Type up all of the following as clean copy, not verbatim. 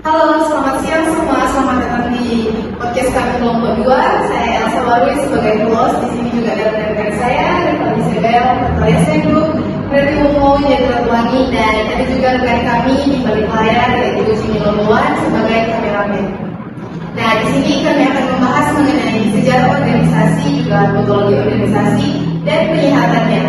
Halo, selamat siang semua. Selamat datang di podcast kami kelompok 2. Saya Elsa Barui sebagai host. Di sini juga ada rekan-rekan saya, Rifat Isabel, Natalia Senggu, Freddy Momo, Jendela Tuangi, dan ada juga rekan kami di balik layar yaitu Jimmy Lomboan sebagai kameramen. Nah, di sini kami akan membahas mengenai sejarah organisasi, juga metodologi organisasi dan penyihatannya.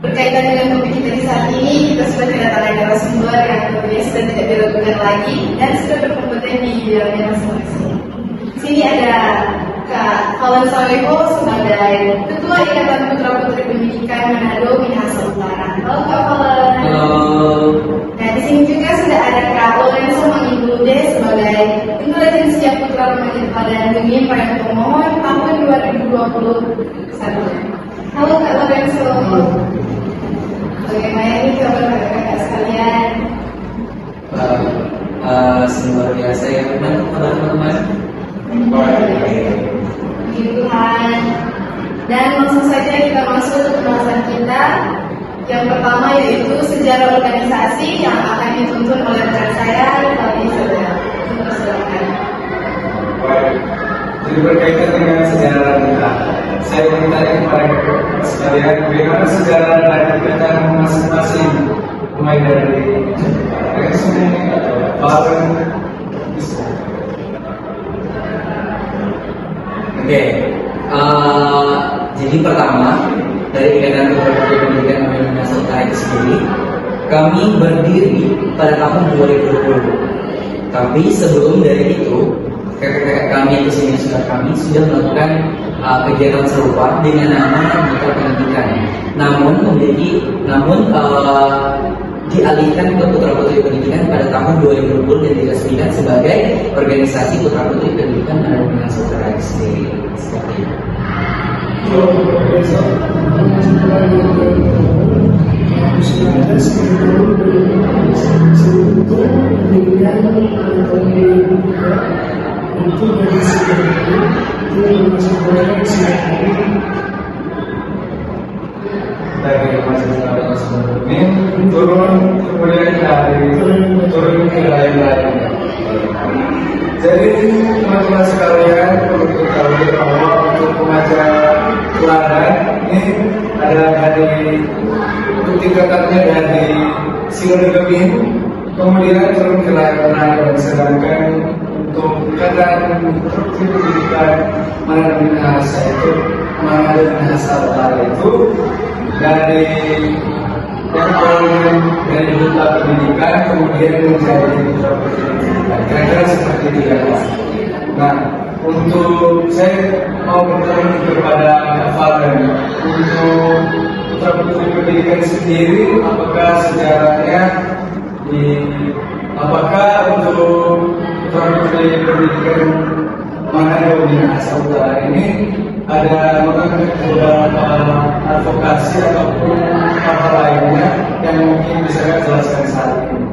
Berkaitan dengan topik kita di saat ini, kita sudah kedatangan narasumber yang tentunya sudah tidak diragukan lagi dan sudah berkompeten di bidangnya masing-masing. Di sini ada Kak Falen Saleho sebagai Ketua Ikatan Putra Putri Pendidikan Manado Minahasa Utara. Halo Kak Falen. Halo. Nah, di sini juga sudah ada Kak Lorenzo Mangiblude sebagai Intelijensia Putra Remaja Padan Dunia Payung Pemohon tahun 2021. Halo Kak Lorenzo. Bagaimana ini kabar kakak sekalian? Luar biasa ya teman-teman. Puji Tuhan. Dan langsung saja kita masuk ke pembahasan kita. Yang pertama yaitu sejarah organisasi yang akan dituntun oleh rekan saya, Rifat Isabel. Silakan. Jadi berkaitan dengan sejarah kita, saya ingin tanya kepada sekalian bagaimana sejarah dari kita masing-masing, mulai dari resume atau barang. Oke. Jadi pertama dari Ikatan Putra Putri Pendidikan Minahasa Utara itu sendiri, kami berdiri pada tahun 2020. Tapi sebelum dari itu, kakak-kakak kami itu senior kami sudah melakukan kegiatan serupa dengan nama Mitra Pendidikan. Namun dialihkan ke Putra Putri Pendidikan pada tahun 2020 dan diresmikan sebagai organisasi Putra Putri Pendidikan Manado Minahasa Utara itu sendiri. Seperti itu. Dari mahasiswa ini turun kemudian turun ke lain-lain. Jadi teman-teman sekalian perlu diketahui bahwa untuk pengajar teladan ini ada dari untuk tingkatannya dari Silodegamin, kemudian turun ke lain-lain. Sedangkan untuk tingkatan pendidikan Manado Minahasa itu Manado Minahasa Utara itu dari yang awalnya dari duta pendidikan kemudian menjadi duta pendidikan, kira-kira seperti itu ya Pak. Nah, untuk saya mau bertanya kepada Kak Falen, untuk Putra Putri Pendidikan sendiri, apakah sejarahnya apakah untuk Putra Putri Pendidikan Manado Minahasa Utara ini ada beberapa advokasi ataupun hal lainnya yang mungkin bisa saya jelaskan saat ini.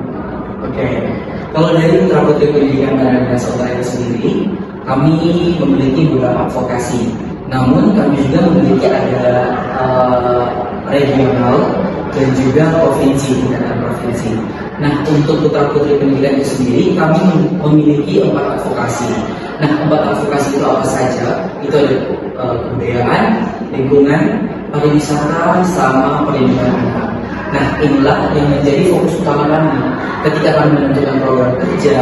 Oke. Kalau dari Putra Putri Pendidikan Manado Minahasa Utara itu sendiri, kami memiliki beberapa advokasi. Namun kami juga memiliki ada regional dan juga provinsi, tingkatan provinsi. Nah, untuk Putra Putri Pendidikan itu sendiri, kami memiliki 4 advokasi. Nah, 4 advokasi itu apa saja? Itu ada kebudayaan, lingkungan, pariwisata, sama perlindungan anak. Nah, inilah yang menjadi fokus utama kami ketika kami menentukan program kerja.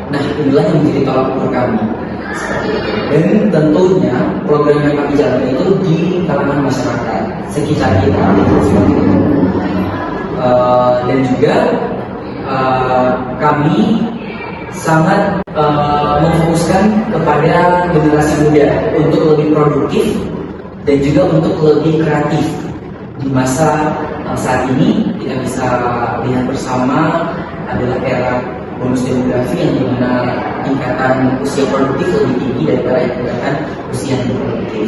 Nah, inilah yang menjadi tolak ukur kami. Seperti itu. Dan tentunya program yang kami jalankan itu di kalangan masyarakat sekitar kita itu seperti itu. Dan juga kami sangat memfokuskan kepada generasi muda untuk lebih produktif dan juga untuk lebih kreatif di masa saat ini. Kita bisa lihat bersama adalah era bonus demografi yang dimana tingkatan usia produktif lebih tinggi daripada tingkatan usia yang produktif.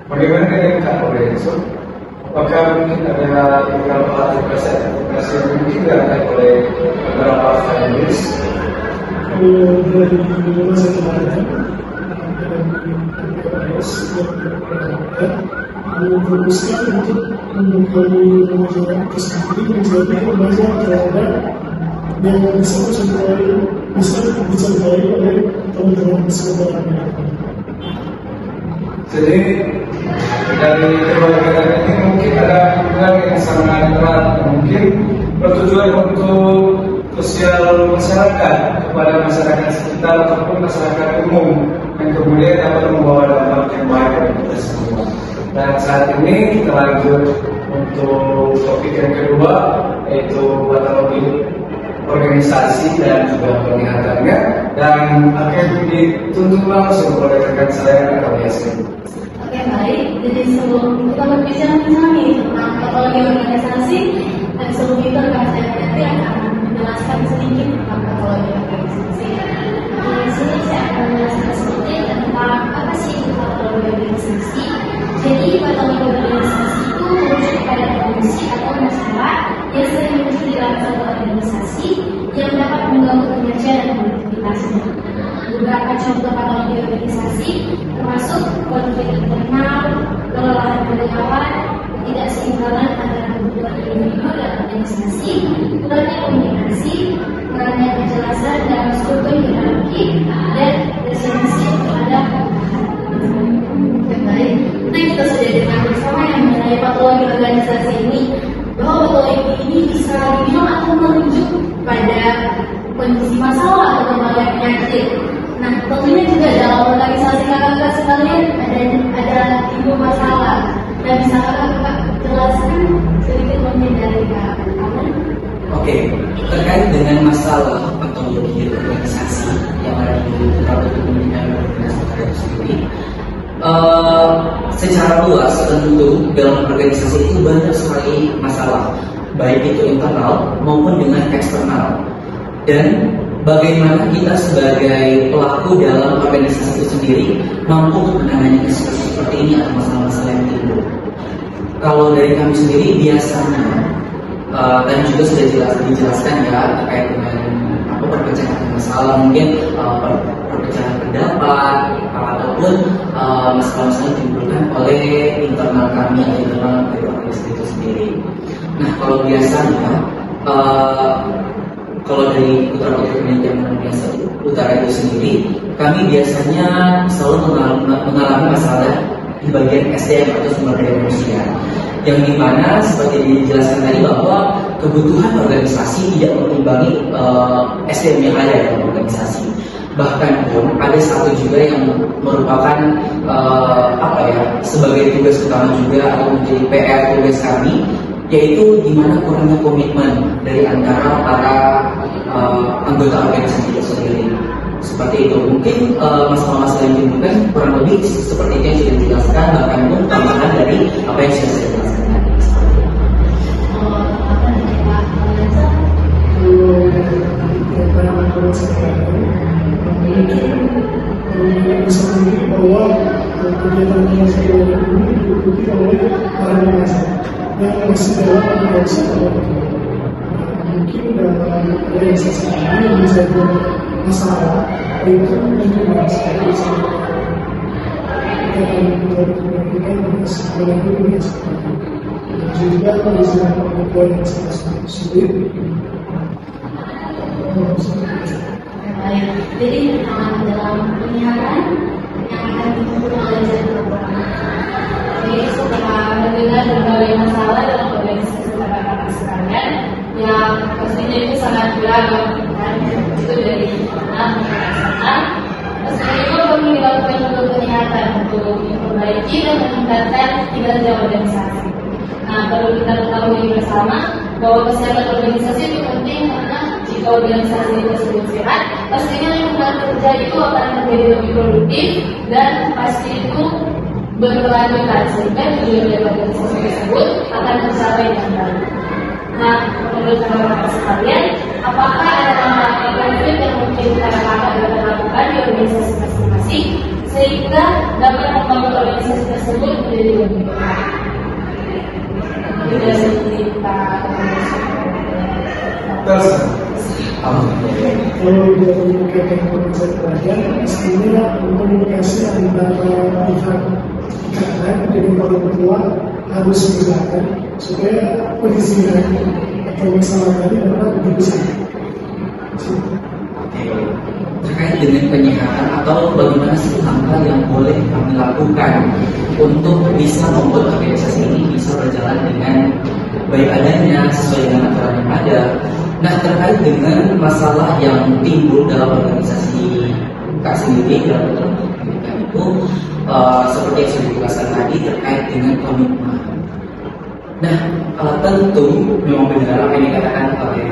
Bagaimana dengan Kak Lorenzo? Apakah mungkin ada beberapa advokasi yang mungkin dilakukan oleh beberapa families? Dari masa kemarin, fokuskan untuk membekali remaja tersebut menjadi remaja terhadap yang bisa dicapai oleh teman-teman saudara. Jadi dari keluarga ini mungkin ada hubungan yang sangat erat, mungkin bertujuan untuk sosial masyarakat kepada masyarakat sekitar ataupun masyarakat umum yang kemudian dapat membawa dampak yang baik bagi kita semua. Dan saat ini kita lanjut untuk topik yang kedua, yaitu metodologi organisasi dan juga penglihatannya, dan akan dituntut langsung oleh rekan saya Kabiasin. Oke, baik. Jadi sebelum kita berbicara nih tentang metodologi organisasi, dan sebelum itu rekan saya nanti akan menjelaskan sedikit tentang metodologi organisasi. Di sini saya akan menjelaskan sedikit tentang apa sih metodologi organisasi. Jadi metodologi organisasi itu merujuk pada kondisi atau masalah yang sering muncul di dalam suatu organisasi yang dapat mengganggu kinerja dan produktivitasnya. Beberapa contoh metodologi organisasi termasuk konflik internal, kelelahan karyawan, ketidakseimbangan antara kebutuhan individu dan organisasi, kurangnya komunikasi, kurangnya kejelasan dalam struktur hierarki, dan resistensi terhadap baik. Nah, kita sudah dengar bersama yang mengenai metodologi organisasi ini, bahwa metodologi ini bisa dibilang atau merujuk pada kondisi masalah atau berbagai penyakit. Nah, tentunya juga dalam organisasi kakak sekalian ada timbul masalah. Dan bisa kakak jelaskan sedikit mungkin dari Kak Aman? Oke, terkait dengan masalah metodologi organisasi yang ada di Departemen Pendidikan dan Organisasi itu sendiri, secara luas tentu dalam organisasi itu banyak sekali masalah, baik itu internal maupun dengan eksternal. Dan bagaimana kita sebagai pelaku dalam organisasi itu sendiri mampu untuk menangani kasus seperti ini atau masalah-masalah yang timbul. Kalau dari kami sendiri biasanya dan juga sudah dijelaskan ya terkait dengan perpecahan masalah, mungkin perpecahan pendapat ataupun masalah-masalah yang ditimbulkan oleh internal kami atau internal dari organisasi itu sendiri. Nah, kalau biasanya kalau dari Putra Putri Pendidikan Indonesia Utara itu sendiri, kami biasanya selalu mengalami masalah di bagian SDM atau sumber daya manusia, yang dimana seperti dijelaskan tadi bahwa kebutuhan organisasi tidak mengimbangi SDM yang ada dalam organisasi. Bahkan pun ada satu juga yang merupakan sebagai tugas utama juga atau menjadi PR tugas kami, yaitu di mana kurangnya komitmen dari antara para anggota organisasi itu sendiri. Seperti itu, mungkin masalah-masalah yang ditimbulkan kurang lebih seperti itu yang sudah dijelaskan, bahkan pun tambahan dari apa yang sudah saya jelaskan tadi. Bisa mungkin bahwa kegiatan saya ini diikuti oleh para remaja yang masih dalam organisasi. Mungkin dalam organisasi ini menjadi masalah itu mungkin masalah yang menjadi dengan sekolah ini juga perizinan pengakuan yang sangat sulit. Baik, jadi dalam penyiaran yang akan ditempuh oleh jadwal program. Jadi setelah mendengar berbagai masalah dalam organisasi kakak-kakak sekalian, yang pastinya itu sangat beragam, kan? Itu dari sana, seperti itu kami melakukan untuk penyiaran untuk memperbaiki dan meningkatkan kinerja organisasi. Nah, perlu kita ketahui bersama bahwa kesehatan organisasi itu penting karena jika jika organisasi tersebut sehat, pastinya lingkungan kerja itu akan menjadi lebih produktif dan pasti itu berkelanjutan sehingga tujuan dari organisasi tersebut akan tercapai dengan baik. Nah, menurut teman-teman sekalian, apakah ada langkah konkret yang mungkin kakak-kakak dapat lakukan di organisasi masing-masing sehingga dapat membangun organisasi tersebut menjadi lebih baik? Tidak seperti Terus, Kalau dia memikirkan konsep pelajar, pastinya komunikasi antara pihak lain dengan orang tua harus dilakukan supaya perizinan atau masalah tadi dapat dibesar. Terkait dengan penyehatan atau bagaimana sih langkah yang boleh kami lakukan untuk bisa membuat organisasi ini bisa berjalan dengan baik adanya sesuai dengan aturan yang ada. Nah, terkait dengan masalah yang timbul dalam organisasi Kak sendiri dalam pendidikan itu seperti yang sudah dijelaskan tadi terkait dengan komitmen. Nah, tentu memang benar apa yang dikatakan oleh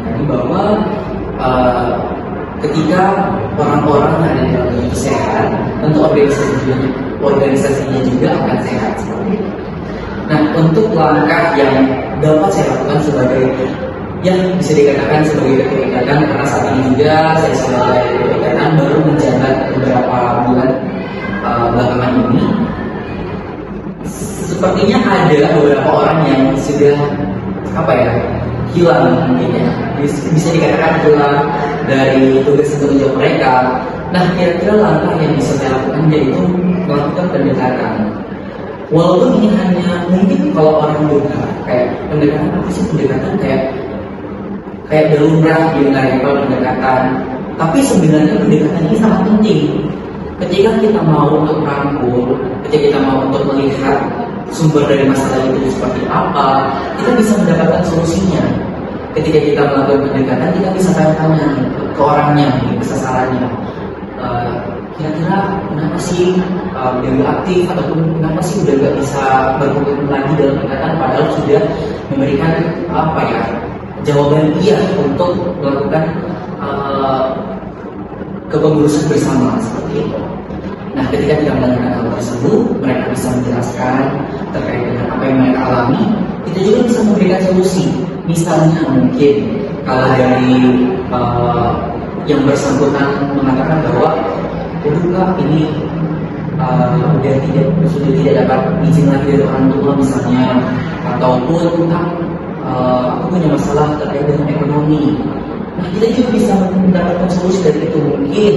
tadi bahwa ketika orang-orang yang ada di dalam itu sehat, tentu organisasinya juga akan sehat seperti itu. Nah, untuk langkah yang dapat saya lakukan sebagai yang bisa dikatakan sebagai ketua ikatan, karena saat ini juga saya sebagai ketua ikatan baru menjabat beberapa bulan belakangan ini, sepertinya ada beberapa orang yang sudah hilang mungkin ya, bisa dikatakan hilang dari tugas tanggung jawab mereka. Nah, kira-kira langkah yang bisa saya lakukan yaitu melakukan pendekatan. Walaupun ini hanya mungkin kalau orang buka kayak pendekatan apa sih pendekatan kayak darurat kalau pendekatan, tapi sebenarnya pendekatan ini sangat penting. Ketika kita mau untuk merangkul, ketika kita mau untuk melihat sumber dari masalah itu seperti apa, kita bisa mendapatkan solusinya. Ketika kita melakukan pendekatan, kita bisa tanya-tanya ke orangnya, ke sasarannya. Kira-kira kenapa sih udah gak aktif ataupun kenapa sih udah gak bisa berkomitmen lagi dalam pendekatan, padahal sudah memberikan jawaban iya untuk melakukan kepengurusan bersama seperti itu. Nah, ketika kita melakukan hal tersebut, mereka bisa menjelaskan terkait dengan apa yang mereka alami. Kita juga bisa memberikan solusi. Misalnya mungkin kalau dari yang bersangkutan mengatakan bahwa Kak, ini sudah tidak dapat izin lagi dari orang tua misalnya, ataupun aku punya masalah terkait dengan ekonomi. Nah, kita juga bisa mendapatkan solusi dari itu. Mungkin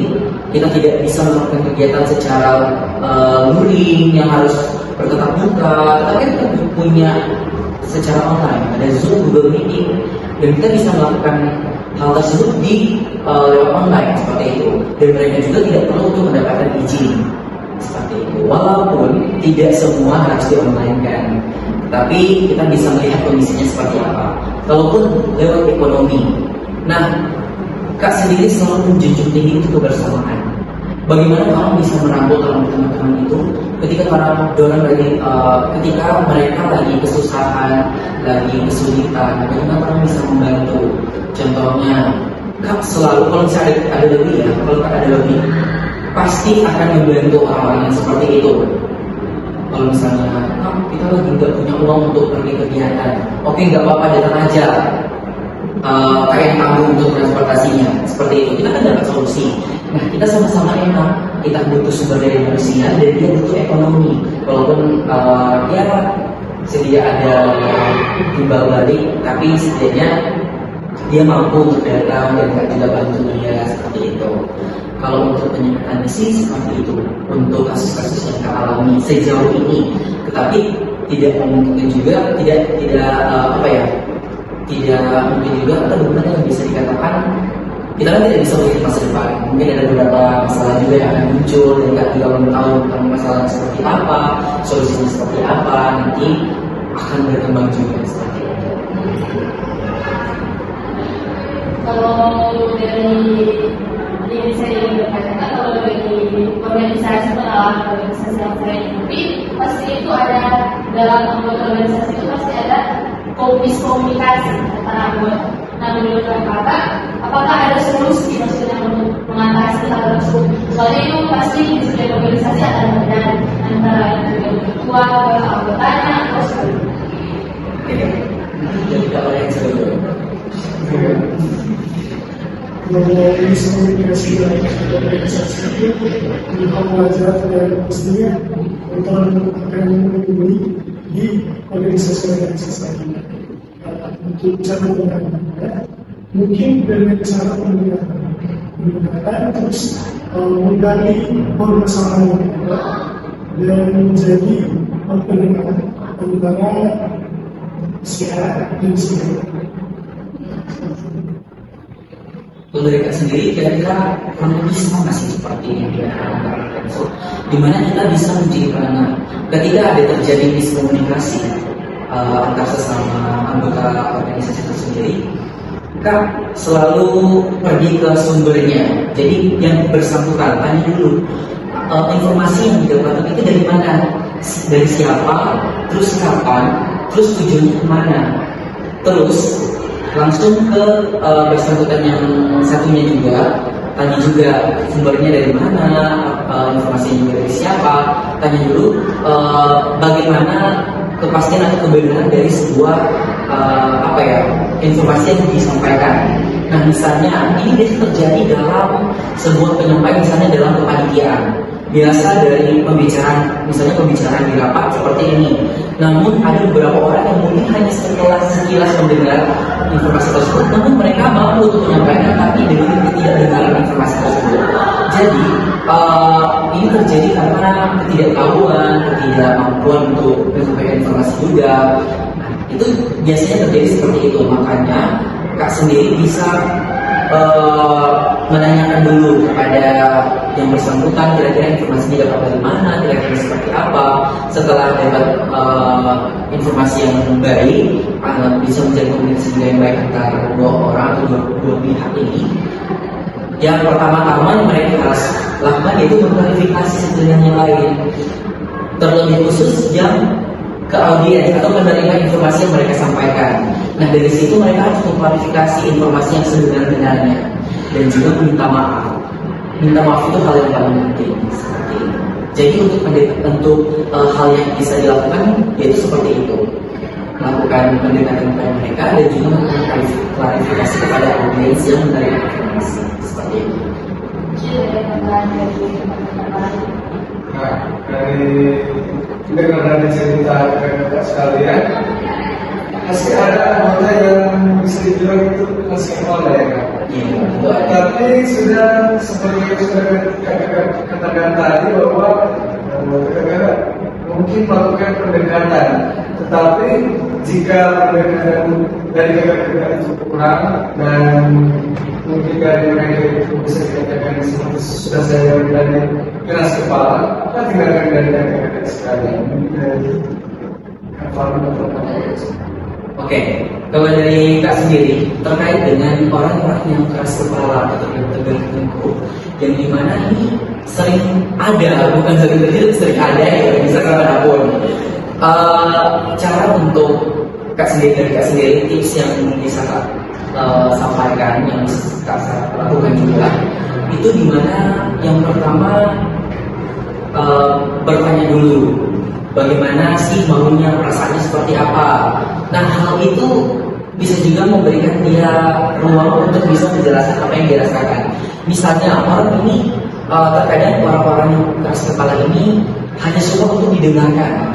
kita tidak bisa melakukan kegiatan secara luring yang harus bertatap muka, tapi kita punya secara online, ada Zoom, Google Meeting, dan kita bisa melakukan hal tersebut di lewat online seperti itu. Dan mereka juga tidak perlu untuk mendapatkan izin seperti itu. Walaupun tidak semua harus di online kan, tapi kita bisa melihat kondisinya seperti apa. Kalaupun lewat ekonomi, nah Kak sendiri selalu menjunjung tinggi itu kebersamaan. Bagaimana kamu bisa merangkul teman-teman itu ketika ketika mereka lagi kesusahan, lagi kesulitan, bagaimana kamu bisa membantu? Contohnya, Kak selalu kalau misalnya ada lebih ya, kalau Kak ada lebih, pasti akan membantu orang-orang yang seperti itu. Kalau misalnya, Kak kita lagi nggak punya uang untuk pergi kegiatan, oke nggak apa-apa datang aja. Kayak tanggung untuk transportasinya seperti itu, kita kan dapat solusi. Nah, kita sama-sama enak, kita butuh sumber daya manusia dan dia butuh ekonomi. Walaupun sedia ada timbal balik, tapi setidaknya dia mampu untuk datang dan juga bantu dia seperti itu. Kalau untuk penyekatan sih seperti itu untuk kasus-kasus yang kita alami sejauh ini, tetapi tidak mungkin juga tidak mungkin juga atau bagaimana yang bisa dikatakan kita kan tidak bisa melihat masa depan. Mungkin ada beberapa masalah juga yang akan muncul dan kita tidak tahu tentang masalahnya seperti apa, solusinya seperti apa, nanti akan berkembang juga seperti itu. Kalau dari yang saya ingin berkata, kalau dari organisasi yang saya ikuti, pasti itu ada dalam anggota organisasi itu pasti ada komunikasi antara anggota. Nah, Nah, menurut Kakak, apakah ada solusi maksudnya untuk mengatasi hal tersebut? Soalnya itu pasti di setiap organisasi akan ada antara ketua, anggotanya, atau sebagainya. Jadi kalau yang sebelum Kalau miskomunikasi dalam organisasi itu hal wajar dan mestinya untuk akan menghubungi di organisasi lainnya. Untuk cara menggunakannya, mungkin dengan cara menggunakan terus menggali permasalahan dan menjadi pendengar antara siapa dan siapa. Kalau dari Kak sendiri kira-kira kurang lebih sama sih seperti yang dia katakan. So, dimana kita bisa menjadi penengah ketika ada terjadi miskomunikasi antar sesama anggota organisasi itu sendiri. Kak selalu pergi ke sumbernya. Jadi yang bersangkutan tanya dulu informasi yang didapatkan itu dari mana, dari siapa, terus kapan, terus tujuannya kemana, terus langsung ke bersangkutan yang satunya juga, tanya juga sumbernya dari mana, informasinya dari siapa, tanya dulu bagaimana kepastian atau kebenaran dari sebuah informasi yang disampaikan. Nah misalnya ini biasa terjadi dalam sebuah penyampaian, misalnya dalam kepanitiaan. Biasa dari pembicaraan di rapat seperti ini. Namun ada beberapa orang yang mungkin hanya sekilas mendengar informasi tersebut, namun mereka mampu untuk menyampaikan tapi dengan ketidakdengaran informasi tersebut. Jadi ini terjadi karena ketidaktahuan, ketidakmampuan untuk menyampaikan informasi juga. Nah, itu biasanya terjadi seperti itu. Makanya Kak sendiri bisa menanyakan dulu kepada yang bersangkutan kira-kira informasinya dapat dari mana, kira-kira seperti apa. Setelah dapat informasi yang baik, bisa menjadi komunikasi yang baik antara dua orang atau dua pihak ini. Yang pertama-tama mereka harus lakukan yaitu mengklarifikasi satu dengan yang lain, terlebih khusus yang ke audiens atau menerima informasi yang mereka sampaikan. Nah dari situ mereka harus mengklarifikasi informasi yang sebenar-benarnya dan juga meminta maaf. Minta maaf itu hal yang paling penting seperti itu. Jadi untuk hal yang bisa dilakukan yaitu seperti itu, melakukan pendekatan kepada mereka dan juga melakukan klarifikasi kepada audiens yang menerima informasi seperti itu. Nah, dari cerita kakak sekalian, masih ada anggota yang bisa dibilang itu masih oleh ya. Tapi sudah seperti kakak katakan tadi bahwa kakak mungkin melakukan pendekatan, tetapi jika pendekatan dari kakak itu kurang dan mungkin dari mereka itu bisa dikatakan seperti sudah saya bilang keras kepala, kita tinggalkan dari kakak sekali. Oke, kalau dari Kak sendiri terkait dengan orang-orang yang keras kepala atau yang tegar tengkuk, yang dimana ini sering ada, bukan sering terjadi, sering ada ya, misalkan manapun. Cara untuk Kak sendiri tips yang bisa Kak sampaikan, yang bisa Kak lakukan juga, itu dimana yang pertama bertanya dulu bagaimana sih maunya, perasaannya seperti apa. Nah hal itu bisa juga memberikan dia ruang untuk bisa menjelaskan apa yang dia rasakan. Misalnya orang ini terkadang orang-orang yang keras kepala ini hanya suka untuk didengarkan.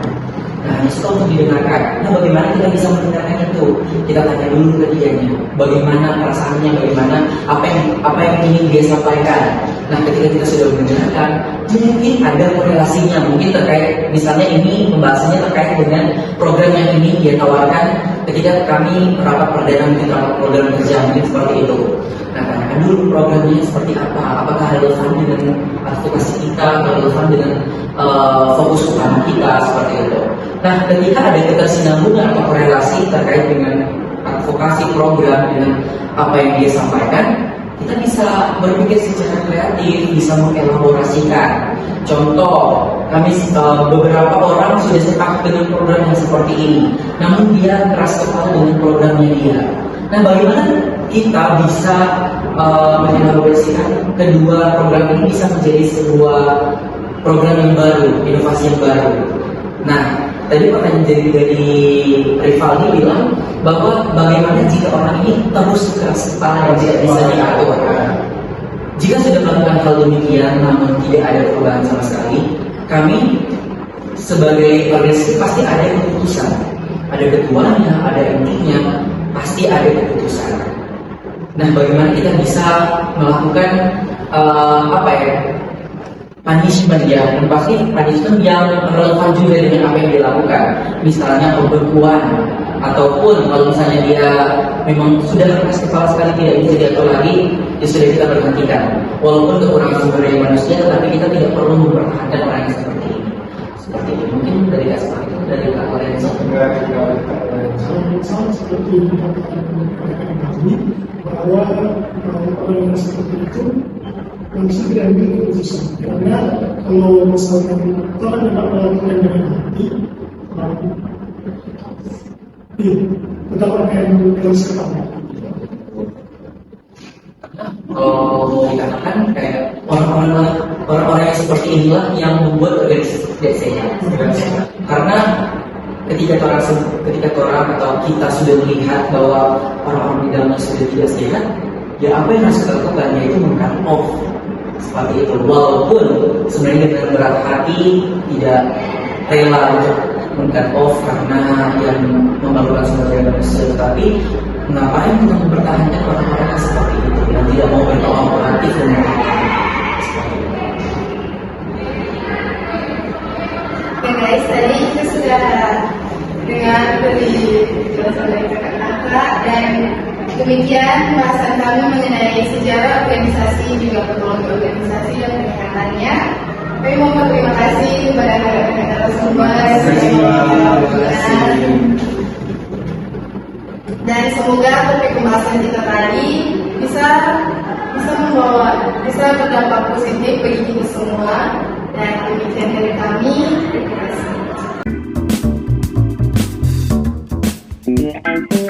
Nah hanya suka untuk didengarkan. Nah bagaimana kita bisa mendengarkan itu? Kita tanya dulu ke dianya, bagaimana perasaannya, bagaimana apa yang ingin dia sampaikan. Nah ketika kita sudah mendengarkan, mungkin ada korelasinya, mungkin terkait, misalnya ini pembahasannya terkait dengan program yang ini dia tawarkan ketika kami rapat perdana, mungkin rapat program kerja, mungkin seperti itu. Nah tanyakan dulu programnya seperti apa, apakah relevan dengan advokasi kita, atau relevan dengan fokus utama kita, seperti itu. Nah ketika ada ketersinambungan atau korelasi terkait dengan advokasi program dengan apa yang dia sampaikan, kita bisa berpikir secara kreatif, bisa mengelaborasikan. Contoh, kami beberapa orang sudah sepakat dengan program yang seperti ini, namun dia keras kepala dengan programnya dia. Nah, bagaimana kita bisa mengelaborasikan kedua program ini bisa menjadi sebuah program yang baru, inovasi yang baru. Nah, tadi pertanyaan dari Rivaldi bilang bahwa bagaimana jika orang ini terus keras kepala dan tidak bisa diatur. Jika sudah melakukan hal demikian namun tidak ada perubahan sama sekali, kami sebagai organisasi pasti ada keputusan, ada ketuanya, ada intinya, pasti ada keputusan. Nah, bagaimana kita bisa melakukan punishment ya, dan pasti punishment yang relevan juga dengan apa yang dilakukan. Misalnya pembekuan, ataupun kalau misalnya dia memang sudah keras kepala sekali tidak bisa diatur lagi, ya sudah kita berhentikan. Walaupun kekurangan sumber daya manusia, tapi kita tidak perlu mempertahankan orang yang seperti ini. Seperti ini mungkin dari Kak Sepak itu, dari Kak Lorenzo. Kalau misal seperti yang dikatakan oleh tadi, bahwa orang yang seperti itu manusia tidak ambil keputusan. Karena kalau misalkan orang dapat melakukan dengan hati, tetap akan terus ketahuan. Kalau dikatakan kayak orang-orang yang seperti inilah yang membuat organisasi tidak sehat. Karena ketika orang atau kita sudah melihat bahwa orang-orang di dalamnya sudah tidak sehat, ya apa yang harus kita lakukan yaitu meng-cut off seperti itu. Walaupun sebenarnya dengan berat hati tidak rela untuk meng-cut off karena yang membangunkan sumber daya manusia, tetapi ngapain kita mempertahankan orang-orang yang seperti itu yang tidak mau berkolaboratif dengan Oke guys, tadi kita sudah dengar dari penjelasan dari kakak-kakak, dan demikian pembahasan kami mengenai sejarah organisasi juga metodologi organisasi dan pendekatannya. Kami mau berterima kasih kepada kakak-kakak narasumber dan semoga topik pembahasan kita tadi bisa berdampak positif bagi kita semua. Dan demikian dari kami. Terima kasih.